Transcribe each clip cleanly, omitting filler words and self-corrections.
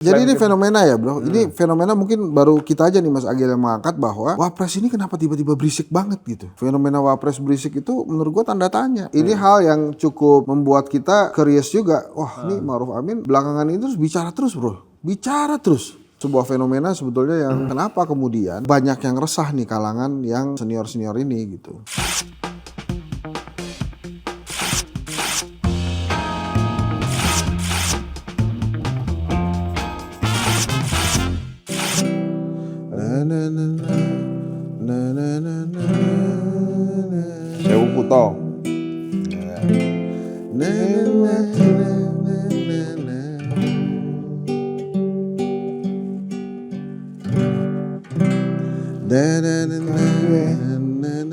Jadi ini fenomena ya bro, ini fenomena mungkin baru kita aja nih Mas Agil yang mengangkat bahwa Wapres ini kenapa tiba-tiba berisik banget gitu. Fenomena Wapres berisik itu menurut gua tanda tanya. Ini hal yang cukup membuat kita curious juga. Wah ini Ma'ruf Amin belakangan ini terus bicara terus bro, bicara terus. Sebuah fenomena sebetulnya yang kenapa kemudian banyak yang resah nih kalangan yang senior-senior ini gitu. Sewu Kuto.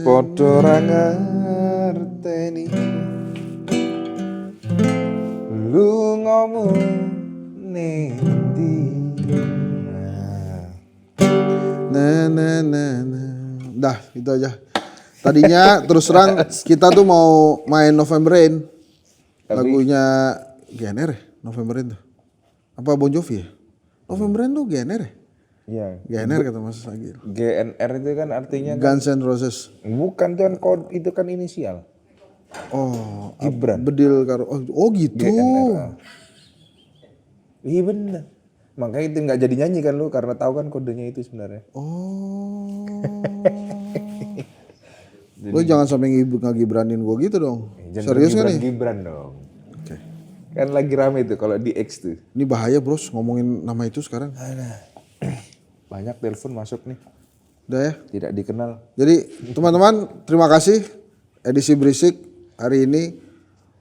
Padha ra ngerteni lungamu ning ndi. Dah itu aja. Tadinya terus terang kita tuh mau main November Rain. Lagunya GNR ya? November Rain tuh. Apa Bon Jovi ya? November Rain tuh GNR ya? Iya. GNR kata Mas Agil. GNR itu kan artinya Guns N' Roses. bukan tuh kan itu kan inisial. Oh, Gibran. Bedil Karo. Oh gitu. GNR. Iya bener. Makanya itu nggak jadi nyanyi kan lu karena tahu kan kodenya itu sebenarnya. Oh. Lo jangan sampai ngegibranin gue gitu dong. Serius kan nih? Gibran dong. Oke. Kan lagi rame tuh kalau di X tuh. Ini bahaya bros ngomongin nama itu sekarang. Banyak telepon masuk nih. Udah ya. Tidak dikenal. Jadi teman-teman terima kasih edisi berisik hari ini.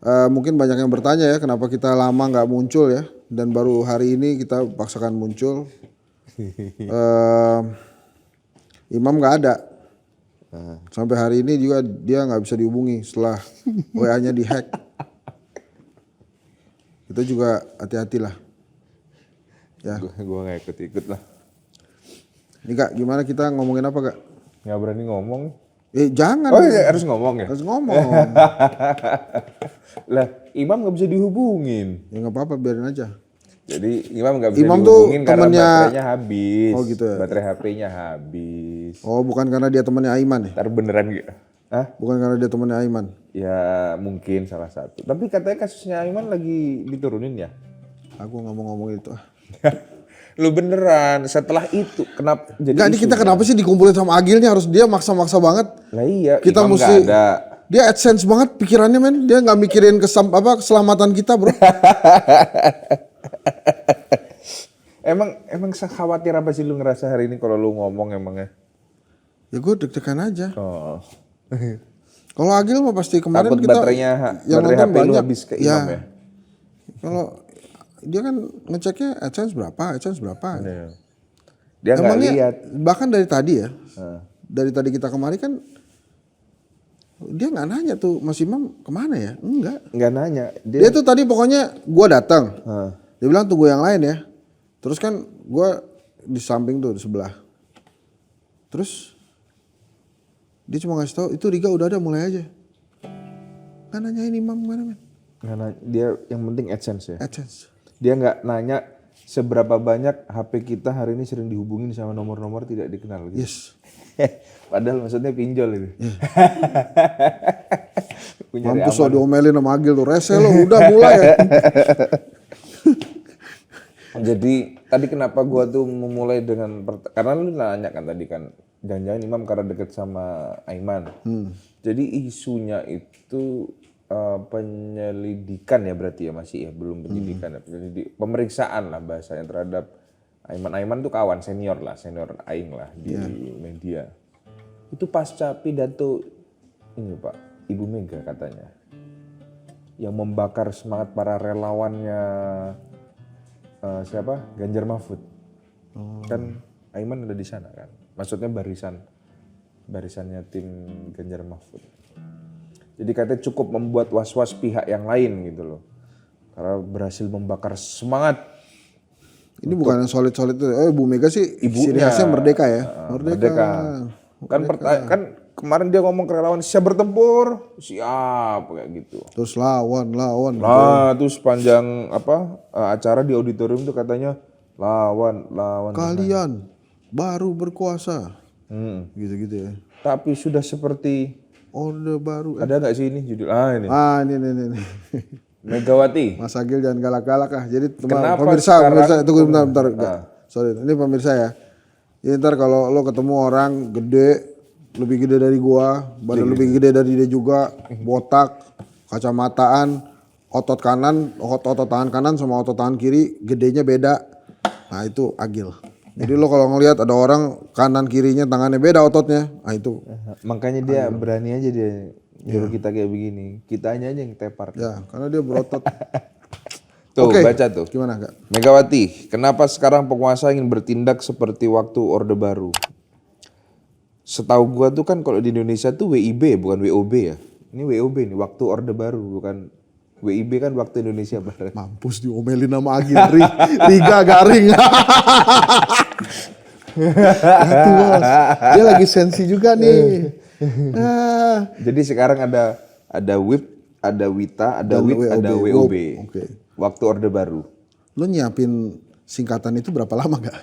Mungkin banyak yang bertanya ya kenapa kita lama nggak muncul ya. Dan baru hari ini kita paksakan muncul. Imam nggak ada. Sampai hari ini juga dia nggak bisa dihubungi setelah WA-nya dihack. Kita juga hati-hatilah. Ya. Gue nggak ikut-ikut lah. Ini Kak, gimana kita ngomongin apa Kak? Nggak berani ngomong. Jangan. Oh iya, harus ngomong ya? Harus ngomong. Lah, Imam nggak bisa dihubungin. Ya nggak apa-apa, biarin aja. Jadi Imam nggak bisa Imam dihubungin tuh karena temennya... baterainya habis. Oh gitu ya? Baterai HP-nya habis. Oh bukan karena dia temannya Aiman ya? Ntar beneran gitu. Hah? Bukan karena dia temannya Aiman? Ya mungkin salah satu. Tapi katanya kasusnya Aiman lagi diturunin ya? Aku nggak mau ngomong itu. Lu beneran setelah itu kenapa jadi Enggak, ini kita kenapa sih dikumpulin sama Agil nih harus dia maksa-maksa banget? Lah iya, Kita Imam mesti nggak ada. Dia AdSense banget pikirannya men. Dia nggak mikirin keselamatan kita bro. Emang sekhawatir apa sih lu ngerasa hari ini kalau lu ngomong emangnya? Ya gue deg-degan aja. Oh. Kalau Agil mah pasti kemarin Takut kita baterai nonton HP lu banyak. habis ke Imam ya? Kalau dia kan ngeceknya AdSense berapa. Iya. Dia nggak Emangnya lihat. bahkan dari tadi ya, dari tadi kita kemari kan dia nggak nanya tuh Mas Imam kemana ya? Enggak. Nggak nanya. Dia tuh tadi pokoknya gua datang. Dia bilang tunggu yang lain ya. Terus kan gua di samping tuh di sebelah. Terus dia cuma ngasih tahu itu Riga udah ada mulai aja. Nggak nanyain Imam kemana men? Nggak nanya. Dia yang penting AdSense ya. AdSense. Dia nggak nanya seberapa banyak HP kita hari ini sering dihubungin sama nomor-nomor tidak dikenal gitu. Yes. Padahal maksudnya pinjol itu. Mampus lo diomelin sama Agil tuh. Rese lo udah mulai ya. Jadi tadi kenapa gua tuh memulai dengan karena lu nanya kan tadi kan jangan-jangan Imam karena deket sama Aiman. Jadi isunya itu penyelidikan ya berarti ya masih ya belum penyidikan ya pemeriksaan lah bahasanya terhadap Aiman tuh kawan senior Aing lah di media. Itu pasca pidato ini Pak Ibu Mega katanya yang membakar semangat para relawannya siapa Ganjar Mahfud. Kan Aiman ada di sana kan, maksudnya barisannya tim Ganjar Mahfud. Jadi katanya cukup membuat was-was pihak yang lain gitu loh. Karena berhasil membakar semangat. Ini bukan yang solid-solid itu. Bu Mega sih ciri khasnya merdeka ya. Merdeka. Kan kemarin dia ngomong ke relawan siap bertempur, siap kayak gitu. Terus lawan. Nah, terus sepanjang acara di auditorium tuh katanya lawan. Kalian baru berkuasa. Gitu-gitu ya. Tapi sudah seperti Orde Baru. ada nggak sih ini judul? Ini. Ini. Megawati. Mas Agil jangan galak-galak ah. Jadi Kenapa pemirsa, tunggu bentar. Sorry, ini pemirsa ya. Jadi ntar kalau lo ketemu orang gede, lebih gede dari gua, badan lebih gede dari dia juga, botak, kacamataan, otot tangan kanan sama otot tangan kiri gedenya beda. Nah itu Agil. Jadi lo kalau ngelihat ada orang kanan kirinya tangannya beda ototnya, nah itu. Makanya dia berani aja dia nyuruh kita kayak begini. Kitanya aja yang tepar. Ya, karena dia berotot. Tuh, Oke. baca tuh. Gimana Kak? Megawati, kenapa sekarang penguasa ingin bertindak seperti waktu Orde Baru? Setahu gua tuh kan kalau di Indonesia tuh WIB bukan WOB ya. Ini WOB nih, waktu Orde Baru, bukan WIB kan waktu Indonesia Barat. Mampus diomelin sama Agil, Riga garing. Itu bos, dia lagi sensi juga nih. Jadi sekarang ada WIB, ada WITA, ada WIT, ada WOB. Oke. Waktu Orde Baru. Lo nyiapin singkatan itu berapa lama gak?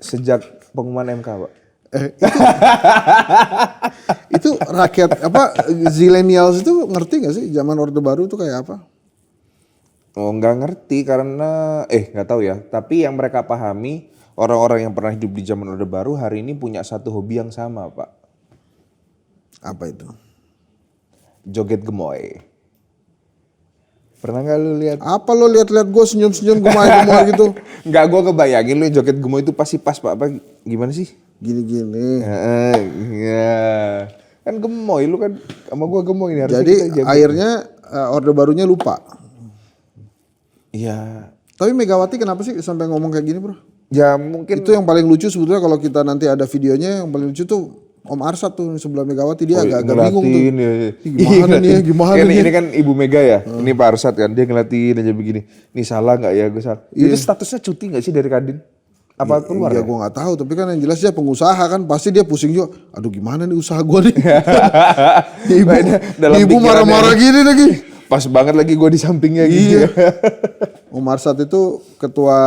Sejak pengumuman MK, Pak. Itu rakyat zilenials itu ngerti gak sih zaman Orde Baru itu kayak apa? Oh, nggak ngerti karena nggak tahu ya. Tapi yang mereka pahami orang-orang yang pernah hidup di zaman Orde Baru hari ini punya satu hobi yang sama, Pak. Apa itu? Joget gemoy. Pernah nggak lu lihat? Apa lo lihat-lihat gue senyum-senyum gemoy gitu? Nggak, gue kebayangin lu joget gemoy itu pasti pas, Pak. Apa gimana sih? Gini-gini. Ya. Kan gemoy, lu kan sama gue gemoy ini. Jadi akhirnya Orde Barunya lupa. Iya. Tapi Megawati kenapa sih sampai ngomong kayak gini bro? Ya mungkin. Itu yang paling lucu sebetulnya kalau kita nanti ada videonya yang paling lucu tuh Om Arsat tuh sebelah Megawati dia agak bingung tuh. Gimana nih? Ini kan Ibu Mega ya, ini Pak Arsat kan, dia ngeliatin aja begini. Nih salah nggak ya, gue salah. Itu statusnya cuti nggak sih dari Kadin? Apa keluar? Ya gue nggak tahu, tapi kan yang jelas dia pengusaha kan, pasti dia pusing juga. Aduh gimana nih usaha gue nih? Ibu marah-marah gini lagi. Pas banget lagi gue di sampingnya gitu. Om Arsat itu ketua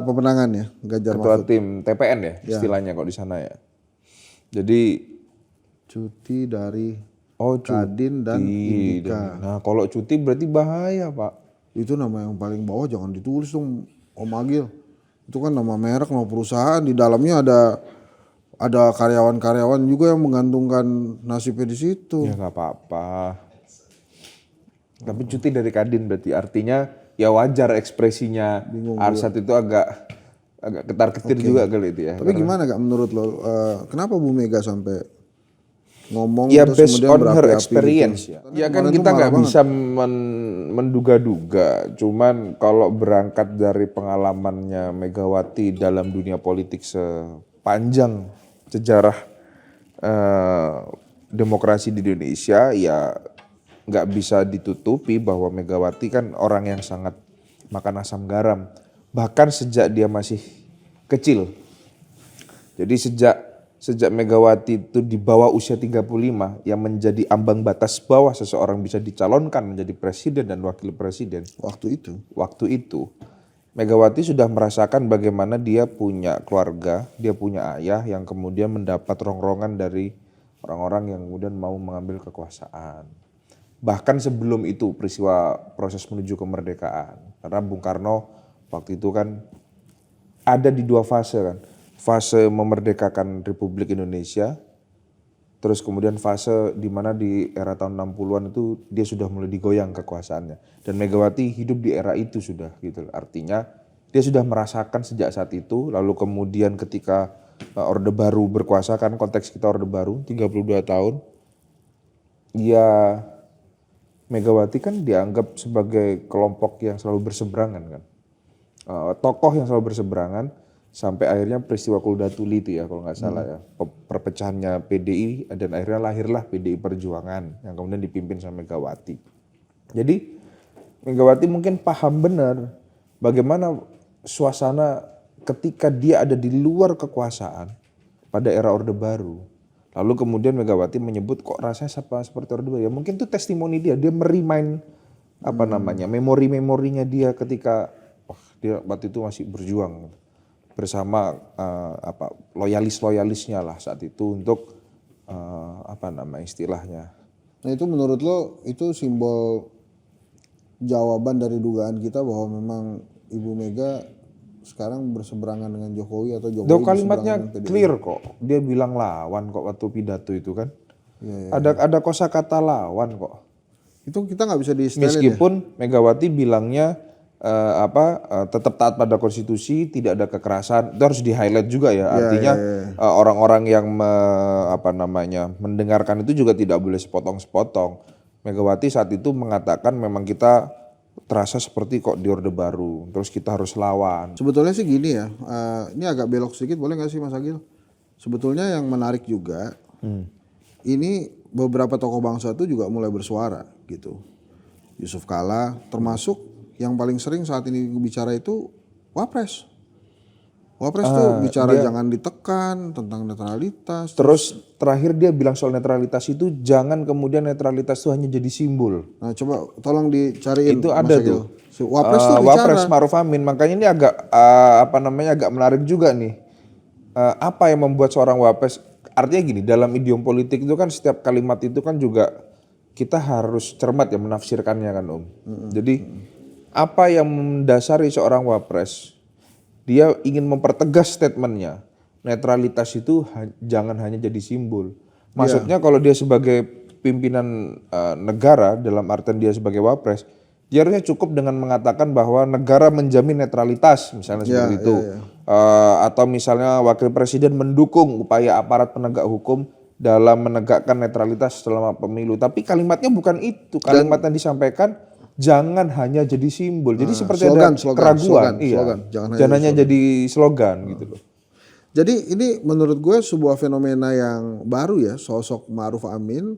pemenangan ya, Ganjar Ketua Mahfud. tim TPN ya, istilahnya kok di sana ya. Jadi cuti dari cuti. Kadin dan Indika. Nah kalau cuti berarti bahaya Pak. Itu nama yang paling bawah jangan ditulis dong Om Agil. Itu kan nama merek, nama perusahaan, di dalamnya ada karyawan-karyawan juga yang menggantungkan nasibnya di situ. Ya nggak apa-apa. Tapi cuti dari Kadin berarti artinya ya wajar ekspresinya Arsat itu agak ketar-ketir juga kali itu ya. Tapi gimana Kak menurut lo, kenapa Bu Mega sampai ngomong ya terus based kemudian on her berapi-api experience gitu? ya kan kita nggak bisa menduga-duga. Cuman kalau berangkat dari pengalamannya Megawati dalam dunia politik sepanjang sejarah demokrasi di Indonesia, ya nggak bisa ditutupi bahwa Megawati kan orang yang sangat makan asam garam. Bahkan sejak dia masih kecil. Jadi sejak Megawati itu di bawah usia 35 yang menjadi ambang batas bawah seseorang bisa dicalonkan menjadi presiden dan wakil presiden. Waktu itu Megawati sudah merasakan bagaimana dia punya keluarga, dia punya ayah yang kemudian mendapat rongrongan dari orang-orang yang kemudian mau mengambil kekuasaan. Bahkan sebelum itu peristiwa proses menuju kemerdekaan. Karena Bung Karno waktu itu kan ada di dua fase kan. Fase memerdekakan Republik Indonesia. Terus kemudian fase di mana di era tahun 60-an itu dia sudah mulai digoyang kekuasaannya. Dan Megawati hidup di era itu sudah gitu. Artinya dia sudah merasakan sejak saat itu. Lalu kemudian ketika Orde Baru berkuasa, kan konteks kita Orde Baru 32 tahun. Ya Megawati kan dianggap sebagai kelompok yang selalu berseberangan kan. Tokoh yang selalu berseberangan sampai akhirnya peristiwa Polda Tuli itu ya kalau nggak salah ya. Perpecahannya PDI dan akhirnya lahirlah PDI Perjuangan yang kemudian dipimpin sama Megawati. Jadi Megawati mungkin paham benar bagaimana suasana ketika dia ada di luar kekuasaan pada era Orde Baru. Lalu kemudian Megawati menyebut kok rasanya seperti Orde Baru. Ya mungkin itu testimoni dia merimain memori-memorinya dia ketika Dia waktu itu masih berjuang bersama loyalis-loyalisnya lah saat itu untuk istilahnya. Nah itu menurut lo itu simbol jawaban dari dugaan kita bahwa memang Ibu Mega sekarang berseberangan dengan Jokowi atau Jokowi Kalimatnya berseberangan dengan PDIP? clear kok. Dia bilang lawan kok waktu pidato itu kan. Iya. Ada kosakata lawan kok. Itu kita nggak bisa di-stelin ya? Meskipun Megawati bilangnya tetap taat pada konstitusi, tidak ada kekerasan, itu harus di-highlight juga ya. Artinya orang-orang yang mendengarkan itu juga tidak boleh sepotong-sepotong. Megawati saat itu mengatakan memang kita terasa seperti kok di Orde Baru, terus kita harus lawan. Sebetulnya sih gini ya, ini agak belok sedikit boleh nggak sih Mas Agil? Sebetulnya yang menarik juga, ini beberapa tokoh bangsa itu juga mulai bersuara gitu. Yusuf Kala termasuk yang paling sering saat ini bicara itu Wapres. Wapres tuh bicara jangan ditekan tentang netralitas. Terus terakhir dia bilang soal netralitas itu jangan kemudian netralitas itu hanya jadi simbol. Nah coba tolong dicariin. Itu ada tuh. Wapres tuh bicara. Wapres Ma'ruf Amin. Makanya ini agak agak menarik juga nih. Apa yang membuat seorang Wapres, artinya gini, dalam idiom politik itu kan setiap kalimat itu kan juga kita harus cermat ya menafsirkannya kan Om. Jadi apa yang mendasari seorang Wapres? Dia ingin mempertegas statementnya. Netralitas itu jangan hanya jadi simbol. Maksudnya kalau dia sebagai pimpinan negara, dalam artian dia sebagai Wapres, dia harusnya cukup dengan mengatakan bahwa negara menjamin netralitas, misalnya seperti itu. Atau misalnya wakil presiden mendukung upaya aparat penegak hukum dalam menegakkan netralitas selama pemilu. Tapi kalimatnya bukan itu. Kalimat yang disampaikan jangan hanya jadi simbol. Jadi seperti ada keraguan. Jangan hanya jadi slogan gitu loh. Jadi ini menurut gue sebuah fenomena yang baru ya, sosok Ma'ruf Amin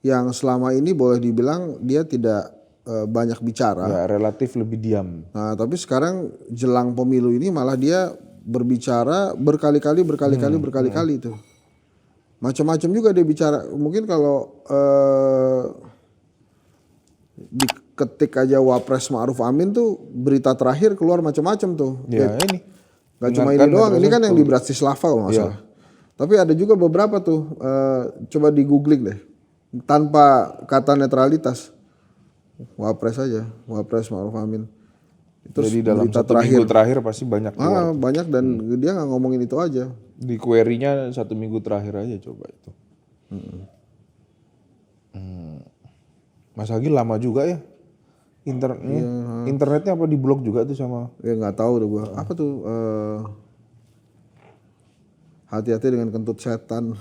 yang selama ini boleh dibilang dia tidak banyak bicara. Ya, relatif lebih diam. Nah, tapi sekarang jelang pemilu ini malah dia berbicara berkali-kali itu. Macam-macam juga dia bicara. Mungkin kalau diketik aja Wapres Ma'ruf Amin tuh berita terakhir keluar macam-macam tuh. Ya ini. Gak cuma ini doang, ini kan yang di Bratislava kalau nggak salah. Tapi ada juga beberapa tuh, coba di googling deh. Tanpa kata netralitas. Wapres aja, Wapres Ma'ruf Amin. Terus jadi dalam satu minggu terakhir pasti banyak keluar. Banyak dan dia nggak ngomongin itu aja. Di query-nya 1 minggu terakhir aja coba itu. Mas Agil lama juga ya internetnya apa di blok juga tuh sama? Ya nggak tahu deh gua. Apa tuh? Hati-hati dengan kentut setan.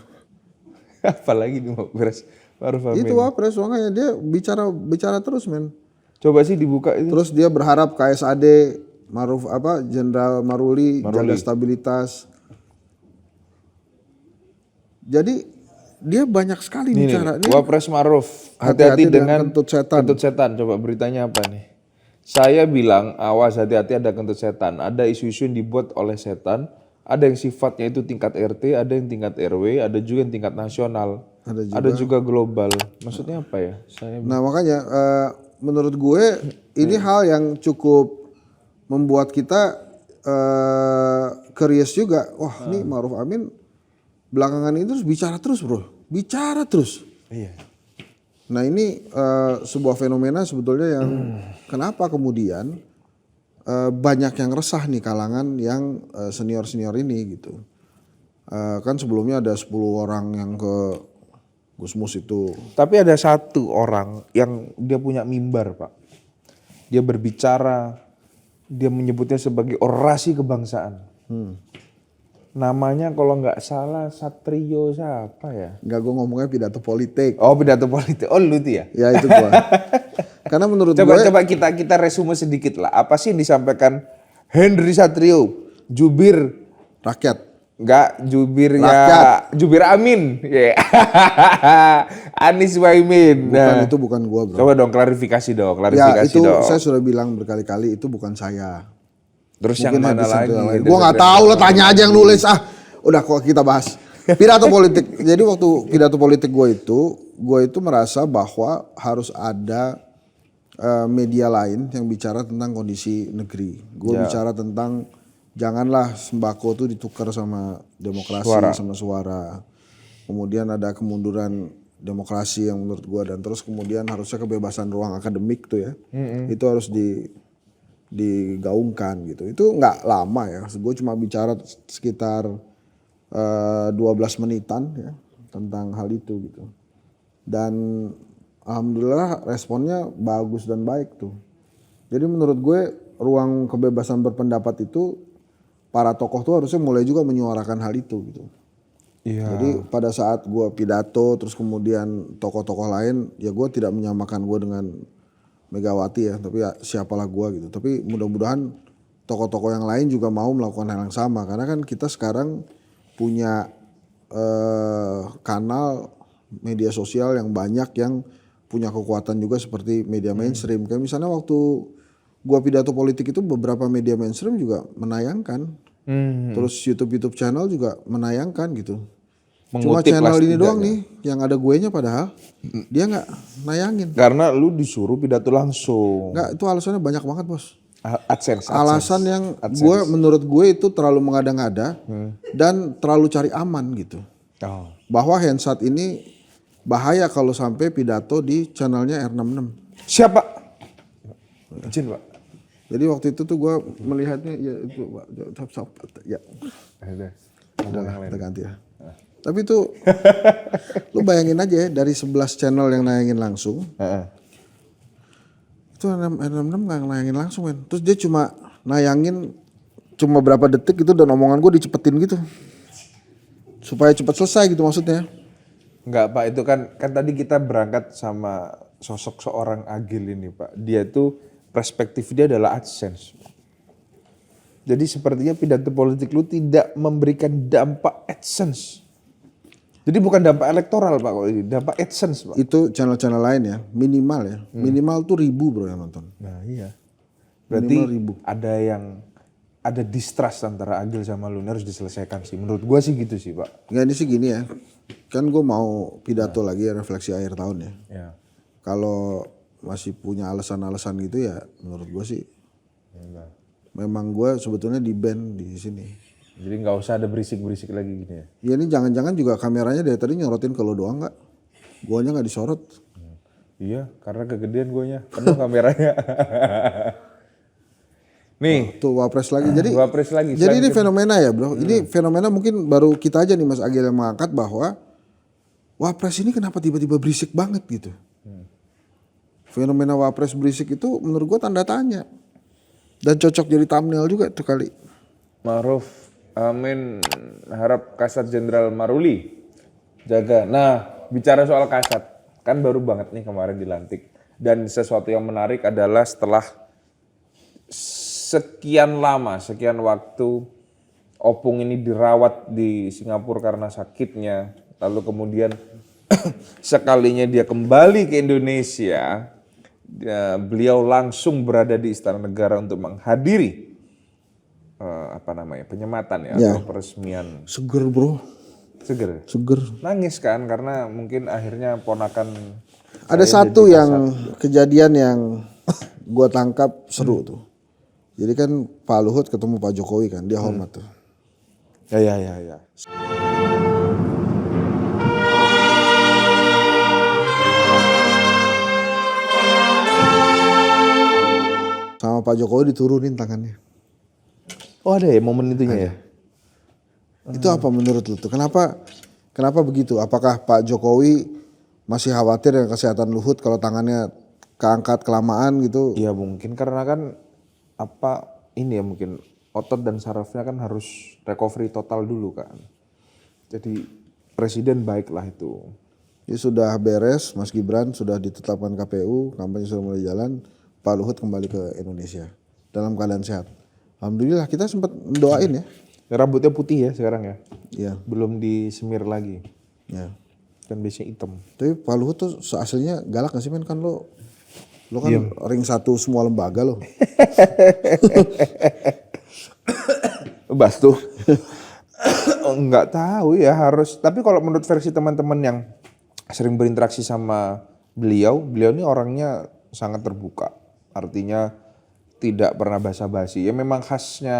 Apalagi di Wapres Ma'ruf Amin. Itu Wapres soalnya dia bicara terus men. Coba sih dibuka itu. Terus dia berharap KSAD Jenderal Maruli jaga stabilitas. Jadi dia banyak sekali bicara. Nih, Wapres Ma'ruf, hati-hati dengan kentut setan. Coba beritanya apa nih? Saya bilang, awas hati-hati ada kentut setan. Ada isu-isu yang dibuat oleh setan. Ada yang sifatnya itu tingkat RT, ada yang tingkat RW, ada juga yang tingkat nasional. Ada juga global. Maksudnya apa ya? Nah makanya menurut gue ini hal yang cukup membuat kita curious juga. Wah ini Ma'ruf Amin belakangan ini terus bicara terus bro. Bicara terus. Iya. Nah ini sebuah fenomena sebetulnya yang kenapa kemudian banyak yang resah nih kalangan yang senior-senior ini gitu. Kan sebelumnya ada 10 orang yang ke Gusmus itu. Tapi ada satu orang yang dia punya mimbar Pak. Dia berbicara, dia menyebutnya sebagai orasi kebangsaan. Namanya kalau nggak salah Satrio siapa ya? Enggak, gue ngomongnya pidato politik. Oh pidato politik, oh lu itu ya? Ya itu gue. Karena menurut gue. Coba kita resume sedikit lah. Apa sih yang disampaikan Henry Satrio, jubir rakyat? Enggak, jubirnya rakyat. Jubir Amin. Yeah. Anies Waimin. Bukan, itu bukan gue bro. Coba dong klarifikasi dong. Ya itu saya sudah bilang berkali-kali itu bukan saya. Terus mungkin yang mana lagi? Gue nggak tahu lah, tanya aja yang nulis. Udah kok kita bahas pidato politik. Jadi waktu pidato politik gue itu merasa bahwa harus ada media lain yang bicara tentang kondisi negeri. Gue bicara tentang janganlah sembako tuh ditukar sama demokrasi, sama suara. Kemudian ada kemunduran demokrasi yang menurut gue, dan terus kemudian harusnya kebebasan ruang akademik tuh ya, itu harus digaungkan gitu. Itu nggak lama ya, gue cuma bicara sekitar 12 menitan ya tentang hal itu gitu. Dan alhamdulillah responnya bagus dan baik tuh. Jadi menurut gue ruang kebebasan berpendapat itu para tokoh tuh harusnya mulai juga menyuarakan hal itu gitu. Iya. Jadi pada saat gue pidato terus kemudian tokoh-tokoh lain, ya gue tidak menyamakan gue dengan Megawati ya, tapi ya siapalah gue gitu. Tapi mudah-mudahan tokoh-tokoh yang lain juga mau melakukan hal yang sama, karena kan kita sekarang punya kanal media sosial yang banyak yang punya kekuatan juga seperti media mainstream. Kayak misalnya waktu gua pidato politik itu beberapa media mainstream juga menayangkan. Terus YouTube channel juga menayangkan gitu. Cuma Mengutip channel lah ini doang setidaknya. nih yang ada guenya, padahal dia nggak nayangin. Karena lu disuruh pidato langsung. Nggak, itu alasannya banyak banget bos. AdSense. Alasan yang menurut gue itu terlalu mengada-ngada dan terlalu cari aman gitu. Oh. Bahwa Hensat ini bahaya kalau sampai pidato di channelnya R66. Siapa? Izin Pak. Jadi waktu itu tuh gue melihatnya ya itu Pak, ya Ada. udah ganti ya. Tapi itu lu bayangin aja ya, dari 11 channel yang nayangin langsung, itu R66 nggak nayangin langsung men. Terus dia cuma nayangin cuma berapa detik gitu, dan omongan gue dicepetin gitu supaya cepat selesai gitu maksudnya. Enggak Pak, itu kan tadi kita berangkat sama sosok seorang Agil ini Pak. Dia tuh perspektif dia adalah AdSense. Jadi sepertinya pidato politik lu tidak memberikan dampak AdSense. Jadi bukan dampak elektoral Pak, kalau ini dampak AdSense Pak. Itu channel-channel lain ya, minimal ya. Minimal tuh 1000 bro yang nonton. Nah iya. Berarti Minimal 1000. ada distrust antara Agil sama lu, ini harus diselesaikan sih. Menurut gua sih gitu sih Pak. Nggak, ini sih gini ya. Kan gue mau pidato lagi refleksi akhir tahun ya. Ya. Kalau masih punya alasan-alasan gitu ya, menurut gue sih memang gue sebetulnya di ban di sini. Jadi nggak usah ada berisik-berisik lagi gini ya. Ya ini jangan-jangan juga kameranya dari tadi nyorotin ke lo doang nggak? Guanya nggak disorot. Iya, karena kegedean guanya, penuh kameranya. Nih, Tuh Wapres lagi. Jadi Wapres lagi. Jadi ini fenomena ya bro. Ini fenomena mungkin baru kita aja nih Mas Agil yang mengangkat bahwa Wapres ini kenapa tiba-tiba berisik banget gitu. Fenomena Wapres berisik itu menurut gue tanda tanya. Dan cocok jadi thumbnail juga tuh kali. Ma'ruf Amin harap Kasat Jenderal Maruli jaga. Nah, bicara soal Kasat, kan baru banget nih kemarin dilantik. Dan sesuatu yang menarik adalah setelah sekian lama, sekian waktu Opung ini dirawat di Singapura karena sakitnya, lalu kemudian sekalinya dia kembali ke Indonesia, beliau langsung berada di Istana Negara untuk menghadiri penyematan ya, atau peresmian. Seger bro. Seger. Seger. Nangis kan karena mungkin akhirnya ponakan. Ada satu yang kejadian yang gua tangkap seru tuh. Jadi kan Pak Luhut ketemu Pak Jokowi kan, dia hormat tuh. Ya. Sama Pak Jokowi diturunin tangannya. Oh ada ya momen itunya ya? Itu apa menurut lu tuh? Kenapa begitu? Apakah Pak Jokowi masih khawatir dengan kesehatan Luhut kalau tangannya keangkat kelamaan gitu? Ya mungkin karena kan mungkin otot dan sarafnya kan harus recovery total dulu kan. Jadi presiden baiklah itu. Ya sudah beres, Mas Gibran sudah ditetapkan KPU, kampanye sudah mulai jalan, Pak Luhut kembali ke Indonesia dalam keadaan sehat. Alhamdulillah kita sempat mendoain ya. Rambutnya putih ya sekarang ya? Iya. Belum disemir lagi. Ya. Kan biasanya hitam. Tapi Pak Luhut tuh aslinya galak gak sih men? Kan lo kan ring satu semua lembaga lo. Batu. Enggak tahu ya harus. Tapi kalau menurut versi teman-teman yang sering berinteraksi sama beliau ini orangnya sangat terbuka. Artinya tidak pernah basa-basi. Ya memang khasnya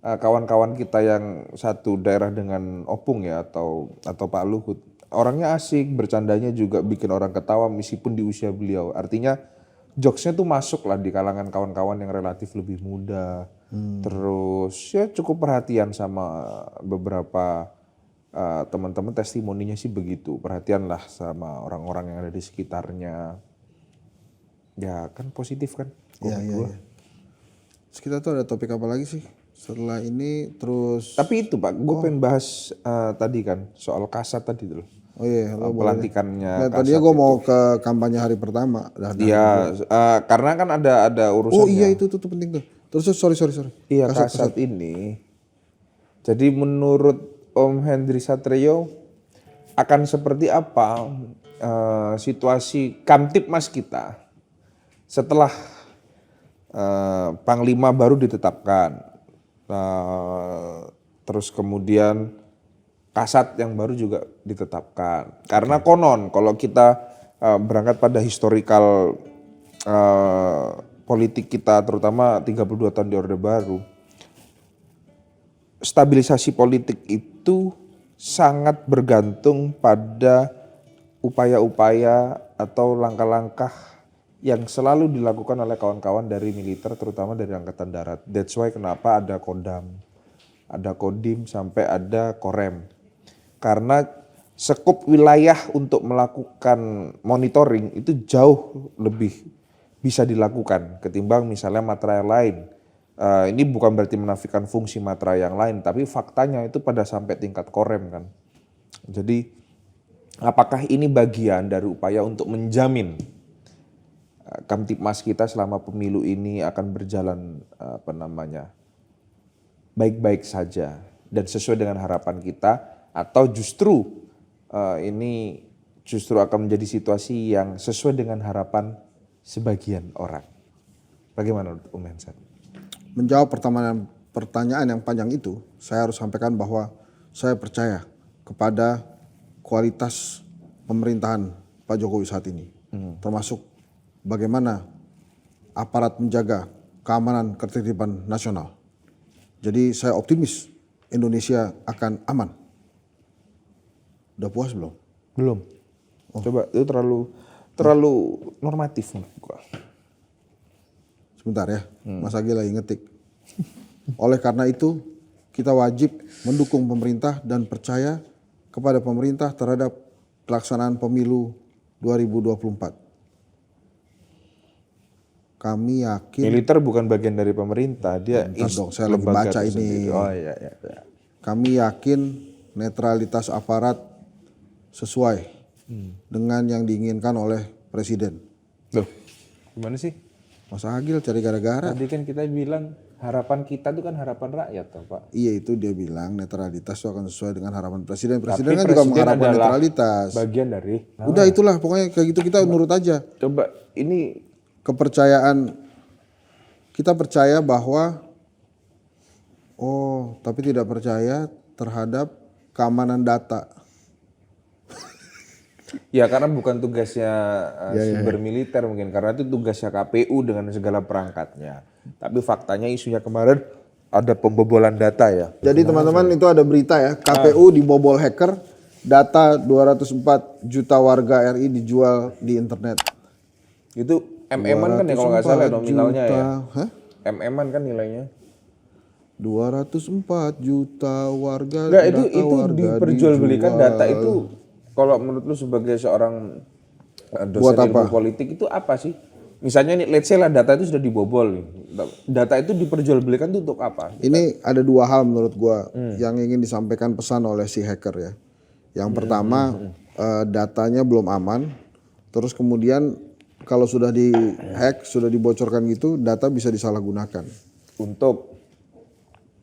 kawan-kawan kita yang satu daerah dengan Opung ya atau Pak Luhut. Orangnya asik, bercandanya juga bikin orang ketawa meskipun di usia beliau. Artinya jokesnya tuh masuk lah di kalangan kawan-kawan yang relatif lebih muda. Terus ya cukup perhatian sama beberapa teman-teman, testimoninya sih begitu. Perhatian lah sama orang-orang yang ada di sekitarnya. Ya kan positif kan. Iya. Terus kita tuh ada topik apa lagi sih setelah ini terus? Tapi itu Pak, gue pengen bahas tadi kan soal Kasat tadi tuh. Oh iya, lo boleh. Pelantikannya Nah, Kasat. tadinya gue mau ke kampanye hari pertama. Iya, karena kan ada urusannya. Oh iya itu tuh penting tuh. Terus sorry. Iya Kasat ini. Jadi menurut Om Hendri Satrio akan seperti apa situasi Kamtipmas kita setelah Panglima baru ditetapkan, terus kemudian Kasat yang baru juga ditetapkan. Karena konon kalau kita berangkat pada historikal politik kita terutama 32 tahun di Orde Baru, stabilisasi politik itu sangat bergantung pada upaya-upaya atau langkah-langkah yang selalu dilakukan oleh kawan-kawan dari militer terutama dari Angkatan Darat. That's why kenapa ada Kodam, ada Kodim sampai ada Korem. Karena skup wilayah untuk melakukan monitoring itu jauh lebih bisa dilakukan ketimbang misalnya matra yang lain. Ini bukan berarti menafikan fungsi matra yang lain, tapi faktanya itu pada sampai tingkat Korem kan. Jadi apakah ini bagian dari upaya untuk menjamin Kamtipmas kita selama pemilu ini akan berjalan baik-baik saja dan sesuai dengan harapan kita, atau justru ini justru akan menjadi situasi yang sesuai dengan harapan sebagian orang. Bagaimana Om Hensan? Menjawab pertanyaan yang panjang itu, saya harus sampaikan bahwa saya percaya kepada kualitas pemerintahan Pak Jokowi saat ini, termasuk bagaimana aparat menjaga keamanan ketertiban nasional. Jadi saya optimis Indonesia akan aman. Udah puas belum? Belum. Coba itu terlalu normatif menurut gua. Sebentar ya, Mas Agi lagi ngetik. Oleh karena itu, kita wajib mendukung pemerintah dan percaya kepada pemerintah terhadap pelaksanaan pemilu 2024. Kami yakin... Militer bukan bagian dari pemerintah, dia saya lagi baca ini. Oh iya. Kami yakin netralitas aparat sesuai dengan yang diinginkan oleh Presiden. Loh, gimana sih? Mas Agil cari gara-gara. Tadi kan kita bilang harapan kita itu kan harapan rakyat toh Pak. Iya itu dia bilang netralitas itu akan sesuai dengan harapan Presiden. Tapi Presiden kan juga mengharapkan netralitas. Bagian dari. Udah itulah pokoknya kayak gitu kita nurut aja. Coba ini kepercayaan, kita percaya bahwa tapi tidak percaya terhadap keamanan data. Ya karena bukan tugasnya sumber militer mungkin, karena itu tugasnya KPU dengan segala perangkatnya. Tapi faktanya isunya kemarin ada pembobolan data ya. Jadi teman-teman itu ada berita ya, KPU dibobol hacker, data 204 juta warga RI dijual di internet. Itu MM-an kan ya kalau nggak salah nominalnya ya. Hah? MM-an kan nilainya. 204 juta warga. Enggak, itu diperjualbelikan data itu. Kalau menurut lu sebagai seorang dosen ilmu politik itu apa sih? Misalnya nih, let's say lah data itu sudah dibobol nih. Data itu diperjualbelikan itu untuk apa? Ini ada dua hal menurut gua yang ingin disampaikan pesan oleh si hacker ya. Yang pertama datanya belum aman. Terus kemudian kalau sudah di-hack, sudah dibocorkan gitu, data bisa disalahgunakan. Untuk?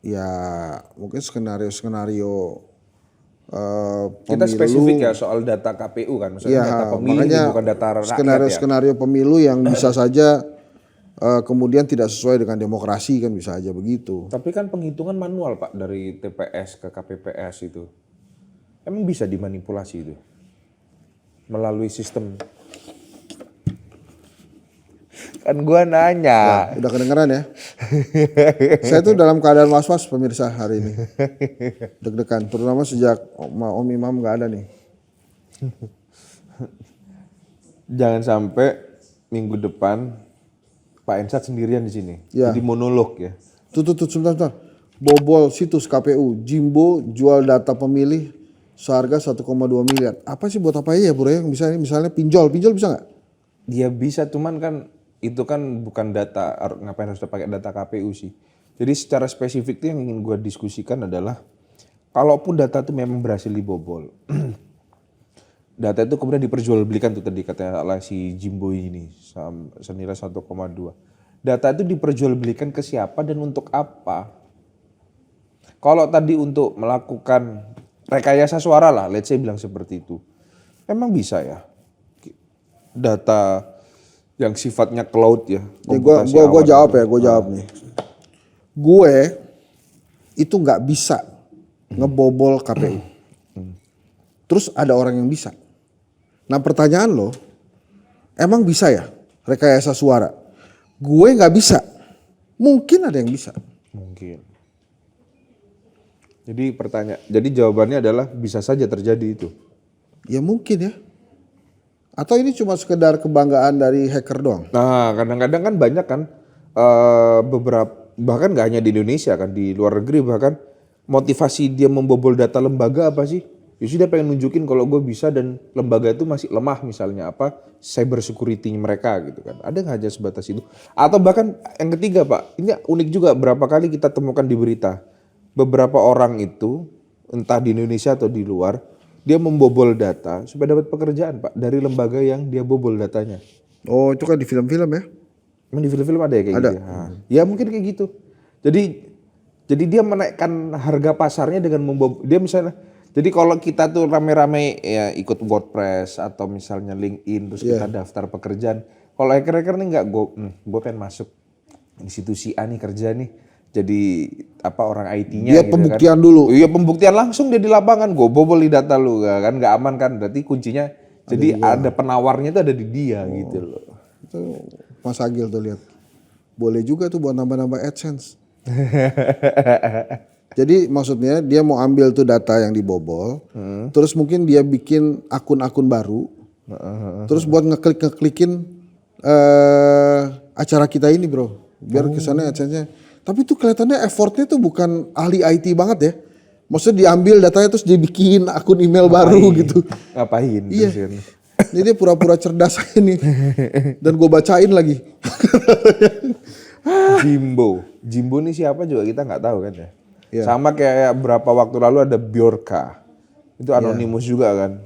Ya mungkin skenario kita spesifik ya soal data KPU kan, maksudnya data pemilih bukan data rakyat ya. Skenario pemilu yang bisa saja kemudian tidak sesuai dengan demokrasi kan bisa aja begitu. Tapi kan penghitungan manual Pak dari TPS ke KPPS itu. Emang bisa dimanipulasi itu? Melalui sistem. Kan gua nanya. Udah kedengeran ya? Saya tuh dalam keadaan was-was pemirsa hari ini. Deg-degan, terutama sejak Om Imam nggak ada nih. Jangan sampai minggu depan Pak Ensat sendirian di sini. Ya. Jadi monolog ya. Tuh, sebentar. Bobol situs KPU, Jimbo jual data pemilih seharga 1,2 miliar. Apa sih buat apa ya bro ya? Misalnya pinjol bisa nggak? Dia bisa, cuman kan itu kan bukan data, ngapain harus pakai data KPU sih. Jadi secara spesifik tuh yang ingin gue diskusikan adalah kalaupun data itu memang berhasil dibobol, data itu kemudian diperjualbelikan tuh tadi katanya si Jimbo ini senilai 1,2. Data itu diperjualbelikan ke siapa dan untuk apa? Kalau tadi untuk melakukan rekayasa suara lah, let's say bilang seperti itu, emang bisa ya data yang sifatnya cloud ya. Gue jawab nih. Gue itu nggak bisa ngebobol KPU. Terus ada orang yang bisa. Nah pertanyaan lo, emang bisa ya rekayasa suara? Gue nggak bisa. Mungkin ada yang bisa. Mungkin. Jadi jawabannya adalah bisa saja terjadi itu. Ya mungkin ya. Atau ini cuma sekedar kebanggaan dari hacker doang? Nah kadang-kadang kan banyak kan beberapa, bahkan gak hanya di Indonesia kan, di luar negeri bahkan motivasi dia membobol data lembaga apa sih? Justru dia pengen nunjukin kalau gue bisa dan lembaga itu masih lemah misalnya apa cyber security mereka gitu kan. Ada nggak aja sebatas itu? Atau bahkan yang ketiga Pak, ini unik juga berapa kali kita temukan di berita. Beberapa orang itu entah di Indonesia atau di luar, dia membobol data supaya dapat pekerjaan Pak dari lembaga yang dia bobol datanya. Oh itu kan di film-film ya? Emang di film-film ada ya kayak gitu? Ya mungkin kayak gitu. Jadi dia menaikkan harga pasarnya dengan membobol. Dia misalnya, jadi kalau kita tuh rame-rame ya ikut WordPress atau misalnya LinkedIn terus kita daftar pekerjaan. Kalau hacker-hacker nih enggak, gue pengen masuk institusi A nih kerja nih. Jadi orang IT-nya dia gitu pembuktian kan. Dulu. Iya pembuktian langsung dia di lapangan. Gue bobol di data lu kan nggak aman kan. Berarti kuncinya jadi ada penawarnya itu ada di dia gitu loh. Itu Mas Agil tuh lihat. Boleh juga tuh buat nambah-nambah AdSense. Jadi maksudnya dia mau ambil tuh data yang dibobol. Terus mungkin dia bikin akun-akun baru. Terus buat ngeklikin acara kita ini bro. Biar kesannya AdSense-nya. Tapi tuh kelihatannya effortnya tuh bukan ahli IT banget ya. Maksudnya diambil datanya terus dibikin akun email baru gitu. Ngapain? Iya. Ini dia pura-pura cerdas aja nih. Dan gue bacain lagi. Jimbo nih siapa juga kita nggak tahu kan ya. Yeah. Sama kayak berapa waktu lalu ada Bjorka. Itu anonimus juga kan.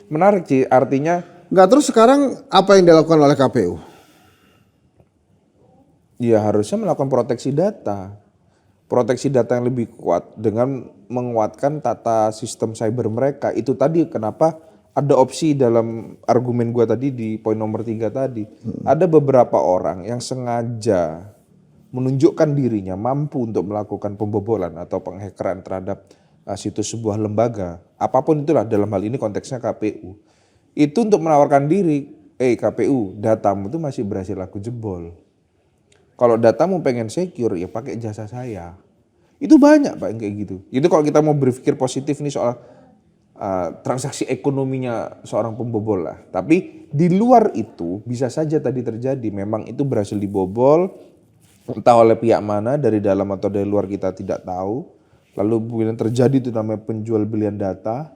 Menarik sih artinya. Nggak, terus sekarang apa yang dilakukan oleh KPU? Ya harusnya melakukan proteksi data. Proteksi data yang lebih kuat dengan menguatkan tata sistem cyber mereka. Itu tadi kenapa ada opsi dalam argumen gue tadi di poin nomor 3 tadi. Ada beberapa orang yang sengaja menunjukkan dirinya mampu untuk melakukan pembobolan atau penghackeran terhadap situs sebuah lembaga. Apapun itulah dalam hal ini konteksnya KPU. Itu untuk menawarkan diri, KPU datamu itu masih berhasil aku jebol. Kalau datamu pengen secure ya pakai jasa saya. Itu banyak Pak yang kayak gitu. Itu kalau kita mau berpikir positif nih soal transaksi ekonominya seorang pembobol lah. Tapi di luar itu bisa saja tadi terjadi. Memang itu berhasil dibobol entah oleh pihak mana dari dalam atau dari luar kita tidak tahu. Lalu kemudian terjadi itu namanya penjual belian data.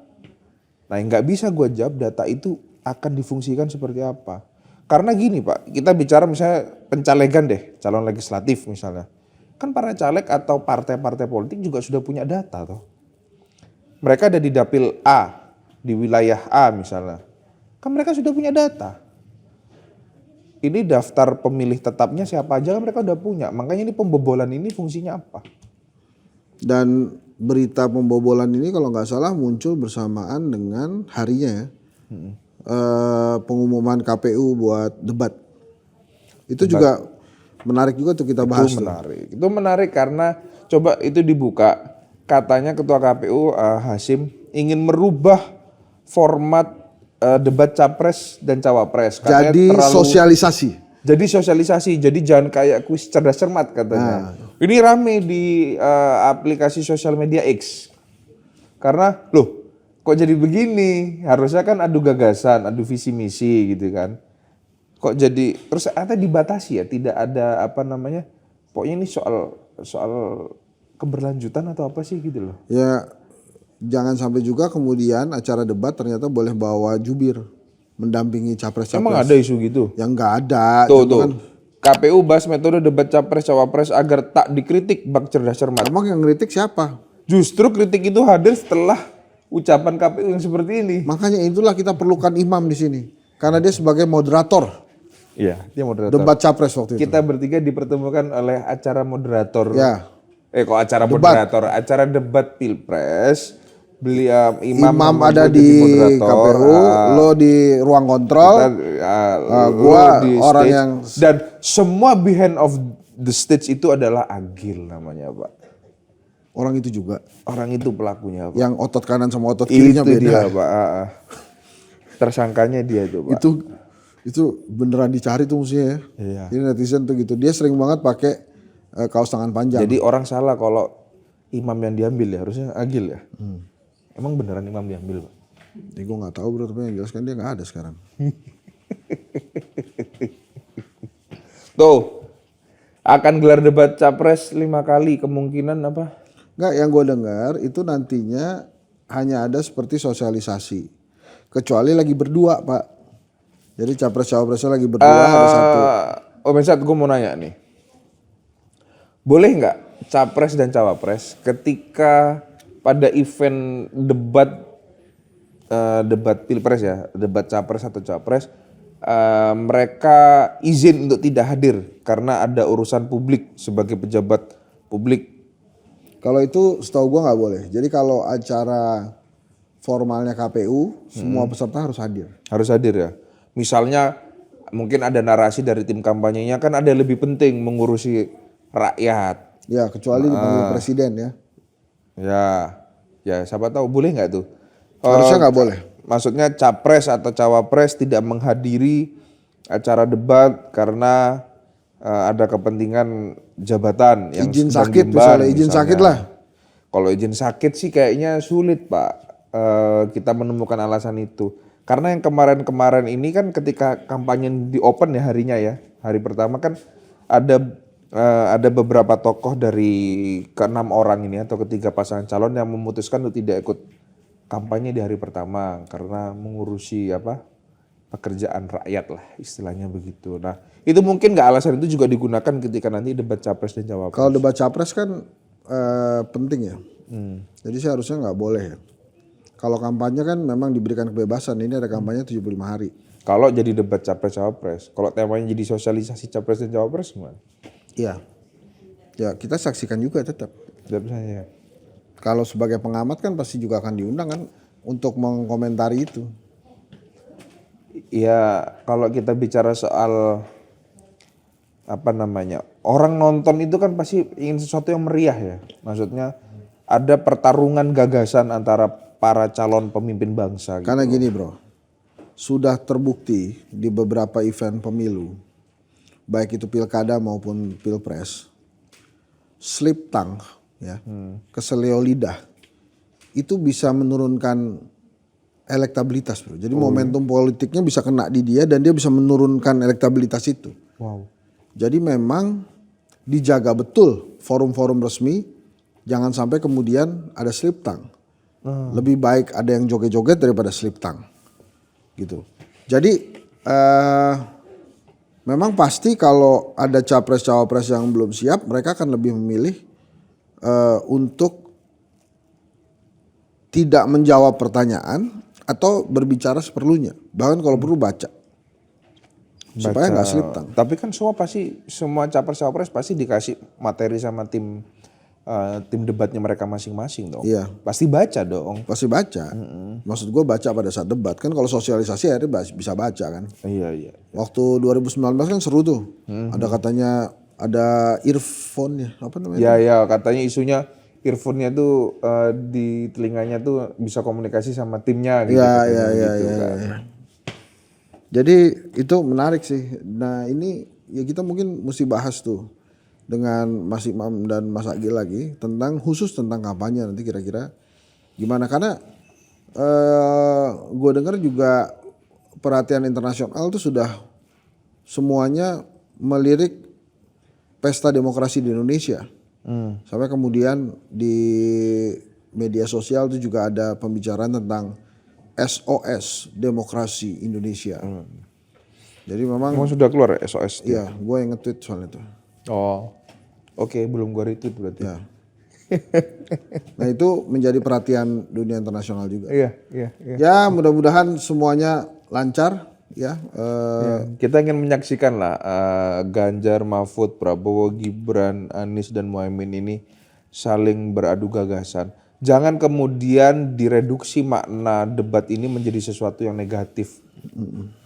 Nah yang nggak bisa gue jawab data itu akan difungsikan seperti apa. Karena gini Pak, kita bicara misalnya pencalegan deh, calon legislatif misalnya. Kan para caleg atau partai-partai politik juga sudah punya data toh. Mereka ada di dapil A, di wilayah A misalnya. Kan mereka sudah punya data. Ini daftar pemilih tetapnya siapa aja kan mereka udah punya. Makanya ini pembobolan ini fungsinya apa? Dan berita pembobolan ini kalau nggak salah muncul bersamaan dengan harinya ya. Pengumuman KPU buat debat. Itu juga menarik juga tuh kita bahas. Itu menarik karena coba itu dibuka. Katanya Ketua KPU Hasyim ingin merubah format debat capres dan cawapres. Katanya jadi sosialisasi. Jadi sosialisasi, jadi jangan kayak kuis cerdas cermat katanya. Ini rame di aplikasi sosial media X. Karena loh, kok jadi begini? Harusnya kan adu gagasan, adu visi misi gitu kan. Kok jadi terus ternyata dibatasi ya, tidak ada apa namanya? Pokoknya ini soal keberlanjutan atau apa sih gitu loh. Ya jangan sampai juga kemudian acara debat ternyata boleh bawa jubir mendampingi capres-capres. Emang ada isu gitu? Yang nggak ada. Tuh, Contoh tuh. kan, KPU bahas metode debat capres-cawapres agar tak dikritik bak cerdas cermat. emang yang ngeritik siapa? Justru kritik itu hadir setelah ucapan KPU yang seperti ini. Makanya itulah kita perlukan imam di sini. Karena dia sebagai moderator Iya, dia moderator. debat capres waktu itu. Kita bertiga dipertemukan oleh acara moderator. Ya. Kok acara moderator? Acara debat pilpres. Beliau Imam Muhammad ada jadi di moderator. KPU, lo di ruang kontrol. Gua lo di orang stage. yang Dan semua behind of the stage itu adalah Agil namanya Pak. orang itu juga. Orang itu pelakunya Pak. Yang otot kanan sama otot kirinya Itu beda. dia Pak. Tersangkanya dia itu Pak. Itu beneran dicari tuh musuhnya ya. Iya. Jadi netizen tuh gitu. Dia sering banget pakai kaos tangan panjang. Jadi orang salah kalau imam yang diambil ya, harusnya Agil ya. Emang beneran imam diambil Pak? Ya gue nggak tahu bro, tapi yang jelas kan dia nggak ada sekarang. Tuh, akan gelar debat capres 5 kali, kemungkinan apa? Nggak, yang gue dengar itu nantinya hanya ada seperti sosialisasi. Kecuali lagi berdua Pak. Jadi capres-cawapresnya lagi berdua ada satu. OmEnsat, gue mau nanya nih. Boleh nggak capres dan cawapres ketika pada event debat pilpres ya, debat capres atau cawapres, mereka izin untuk tidak hadir karena ada urusan publik sebagai pejabat publik? Kalau itu setahu gue nggak boleh. Jadi kalau acara formalnya KPU, semua peserta harus hadir. Harus hadir ya. Misalnya mungkin ada narasi dari tim kampanyenya kan ada yang lebih penting mengurusi rakyat. Ya kecuali dipanggil presiden ya. Ya siapa tahu boleh nggak tuh? Harusnya nggak boleh. Maksudnya capres atau cawapres tidak menghadiri acara debat karena ada kepentingan jabatan yang Izin sedang sakit diemban, misalnya, izin sakit lah. Kalau izin sakit sih kayaknya sulit Pak. Kita menemukan alasan itu. Karena yang kemarin-kemarin ini kan ketika kampanye di open ya harinya ya, hari pertama kan ada beberapa tokoh dari ke-6 orang ini atau ketiga pasangan calon yang memutuskan untuk tidak ikut kampanye di hari pertama karena mengurusi pekerjaan rakyat lah istilahnya begitu. Nah itu mungkin nggak alasan itu juga digunakan ketika nanti debat capres dan cawapres. Kalau debat capres kan penting ya. Jadi sih harusnya nggak boleh ya. Kalau kampanye kan memang diberikan kebebasan. Ini ada kampanye 75 hari. Kalau jadi debat capres cawapres, kalau temanya jadi sosialisasi capres dan cawapres gimana? Iya. Ya kita saksikan juga tetap. Tetap saya. Kalau sebagai pengamat kan pasti juga akan diundang kan untuk mengomentari itu. Ya kalau kita bicara soal orang nonton itu kan pasti ingin sesuatu yang meriah ya. Maksudnya ada pertarungan gagasan antara para calon pemimpin bangsa. Gitu. Karena gini bro, sudah terbukti di beberapa event pemilu, baik itu pilkada maupun pilpres, slip tongue ya, keselio lidah itu bisa menurunkan elektabilitas bro. Jadi momentum politiknya bisa kena di dia dan dia bisa menurunkan elektabilitas itu. Wow. Jadi memang dijaga betul forum-forum resmi, jangan sampai kemudian ada slip tongue. Lebih baik ada yang joget-joget daripada slip tongue. Gitu. Jadi memang pasti kalau ada capres-cawapres yang belum siap, mereka akan lebih memilih untuk tidak menjawab pertanyaan atau berbicara seperlunya. Bahkan kalau perlu baca. Supaya nggak slip tongue. Tapi kan semua capres-cawapres pasti dikasih materi sama tim debatnya mereka masing-masing dong. Iya. Pasti baca dong. Pasti baca. Maksud gue baca pada saat debat. Kan kalau sosialisasi akhirnya bisa baca kan. Iya. Waktu 2019 kan seru tuh. Ada katanya ada earphone ya. Apa namanya? Ya katanya isunya earphone-nya tuh di telinganya tuh bisa komunikasi sama timnya gitu. Iya. Jadi itu menarik sih. Nah ini ya kita mungkin mesti bahas tuh dengan Mas Imam dan Mas Agil lagi tentang khusus tentang kampanye nanti kira-kira gimana, karena gue dengar juga perhatian internasional tuh sudah semuanya melirik pesta demokrasi di Indonesia. Sampai kemudian di media sosial itu juga ada pembicaraan tentang SOS demokrasi Indonesia. Jadi memang sudah keluar SOS? Iya, gue yang nge-tweet soal itu. Oh, oke, belum gue retweet berarti. Ya. Nah itu menjadi perhatian dunia internasional juga. Iya. Ya mudah-mudahan semuanya lancar ya. Kita ingin menyaksikan lah Ganjar, Mahfud, Prabowo, Gibran, Anies dan Muhaimin ini saling beradu gagasan. Jangan kemudian direduksi makna debat ini menjadi sesuatu yang negatif.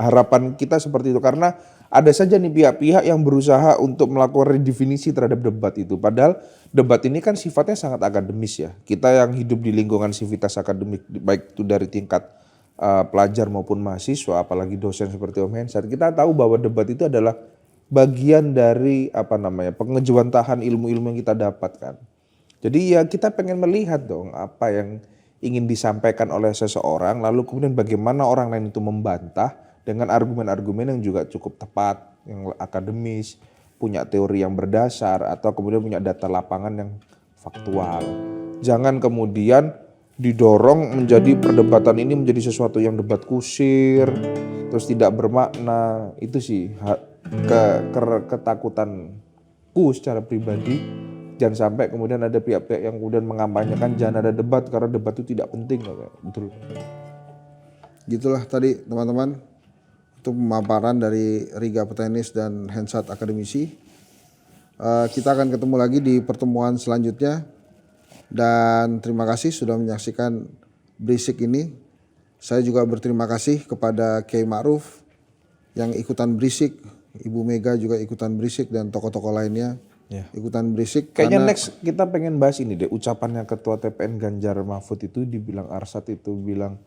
Harapan kita seperti itu karena ada saja nih pihak-pihak yang berusaha untuk melakukan redefinisi terhadap debat itu. Padahal debat ini kan sifatnya sangat akademis ya. Kita yang hidup di lingkungan sivitas akademik baik itu dari tingkat pelajar maupun mahasiswa, apalagi dosen seperti Om Hensat, kita tahu bahwa debat itu adalah bagian dari pengejuantahan ilmu-ilmu yang kita dapatkan. Jadi ya kita pengen melihat dong apa yang ingin disampaikan oleh seseorang, lalu kemudian bagaimana orang lain itu membantah dengan argumen-argumen yang juga cukup tepat, yang akademis, punya teori yang berdasar, atau kemudian punya data lapangan yang faktual. Jangan kemudian didorong menjadi perdebatan ini menjadi sesuatu yang debat kusir, terus tidak bermakna. Itu sih ketakutanku secara pribadi. Jangan sampai kemudian ada pihak-pihak yang kemudian mengampanyekan jangan ada debat karena debat itu tidak penting. Betul. Gitulah tadi teman-teman, itu pemaparan dari Riga Petenis dan Hensat Akademisi. Kita akan ketemu lagi di pertemuan selanjutnya. Dan terima kasih sudah menyaksikan Berisik ini. Saya juga berterima kasih kepada Kiai Ma'ruf yang ikutan Berisik. Ibu Mega juga ikutan Berisik dan tokoh-tokoh lainnya ikutan Berisik. Kayaknya next kita pengen bahas ini deh. Ucapannya Ketua TPN Ganjar Mahfud itu dibilang Arsat itu bilang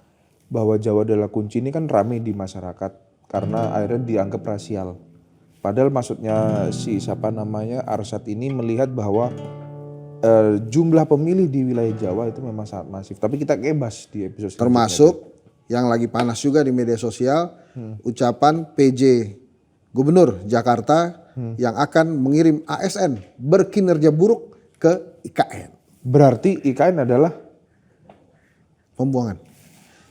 bahwa Jawa adalah kunci, ini kan rame di masyarakat karena akhirnya dianggap rasial. Padahal maksudnya Arsat ini melihat bahwa jumlah pemilih di wilayah Jawa itu memang sangat masif. Tapi kita bahas di episode selanjutnya. Termasuk yang lagi panas juga di media sosial, ucapan PJ Gubernur Jakarta yang akan mengirim ASN berkinerja buruk ke IKN. Berarti IKN adalah pembuangan.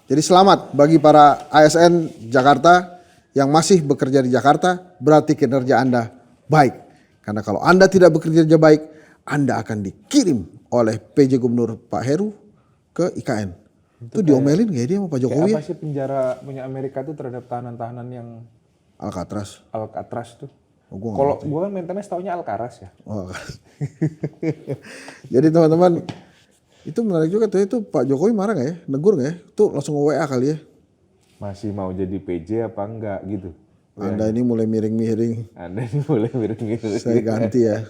Jadi selamat bagi para ASN Jakarta yang masih bekerja di Jakarta, berarti kinerja Anda baik. Karena kalau Anda tidak bekerja baik, Anda akan dikirim oleh PJ Gubernur Pak Heru ke IKN. Itu diomelin gak dia sama Pak Jokowi? Kayak apa sih penjara punya Amerika itu terhadap tahanan-tahanan yang Alcatraz. Alcatraz tuh? Oh, kalau gue kan maintenance taunya Alcaraz ya. Oh. Jadi teman-teman, itu menarik juga tuh, itu Pak Jokowi marah gak ya? Negur gak ya? Tuh langsung WA kali ya. Masih mau jadi PJ apa enggak gitu. Anda ini mulai miring-miring. Saya ganti ya.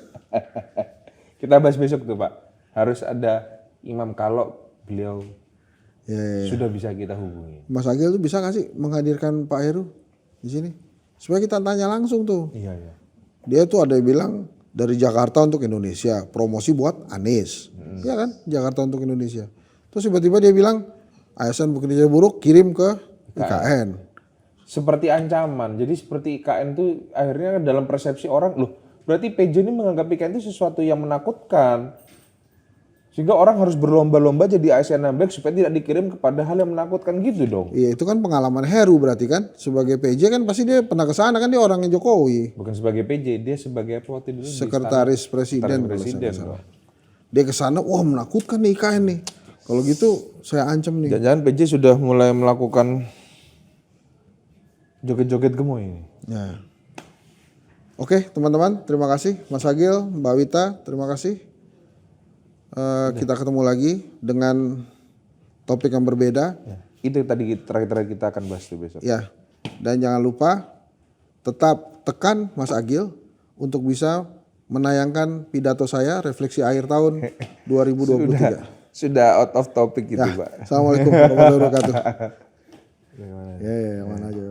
Kita bahas besok tuh Pak. Harus ada imam kalau beliau sudah bisa kita hubungi. Mas Agil tuh bisa gak sih menghadirkan Pak Heru di sini? Supaya kita tanya langsung tuh. Iya. Dia tuh ada yang bilang dari Jakarta untuk Indonesia, promosi buat Anies. Iya kan? Jakarta untuk Indonesia. Terus tiba-tiba dia bilang ASN bekerja buruk kirim ke IKN. Seperti ancaman. Jadi seperti IKN tuh akhirnya dalam persepsi orang, loh berarti PJ ini menganggap IKN itu sesuatu yang menakutkan. Sehingga orang harus berlomba-lomba jadi ASN baik supaya tidak dikirim kepada hal yang menakutkan gitu dong. Iya, itu kan pengalaman Heru berarti kan. Sebagai PJ kan pasti dia pernah ke sana kan, dia orangnya Jokowi. Bukan sebagai PJ, dia sebagai apa waktu dulu? Sekretaris Presiden. Dia ke sana, wah menakutkan nih IKN nih. Kalau gitu saya ancam nih. Jangan-jangan PJ sudah mulai melakukan joget-joget gemoy ini. Ya. Oke teman-teman, terima kasih Mas Agil, Mbak Wita, terima kasih. Kita ketemu lagi dengan topik yang berbeda. Ya. Itu tadi terakhir kita akan bahas besok. Ya, dan jangan lupa tetap tekan Mas Agil untuk bisa menayangkan pidato saya refleksi akhir tahun 2023. Sudah out of topic gitu ya, Pak. Assalamualaikum warahmatullahi wabarakatuh. Ya, mana aja.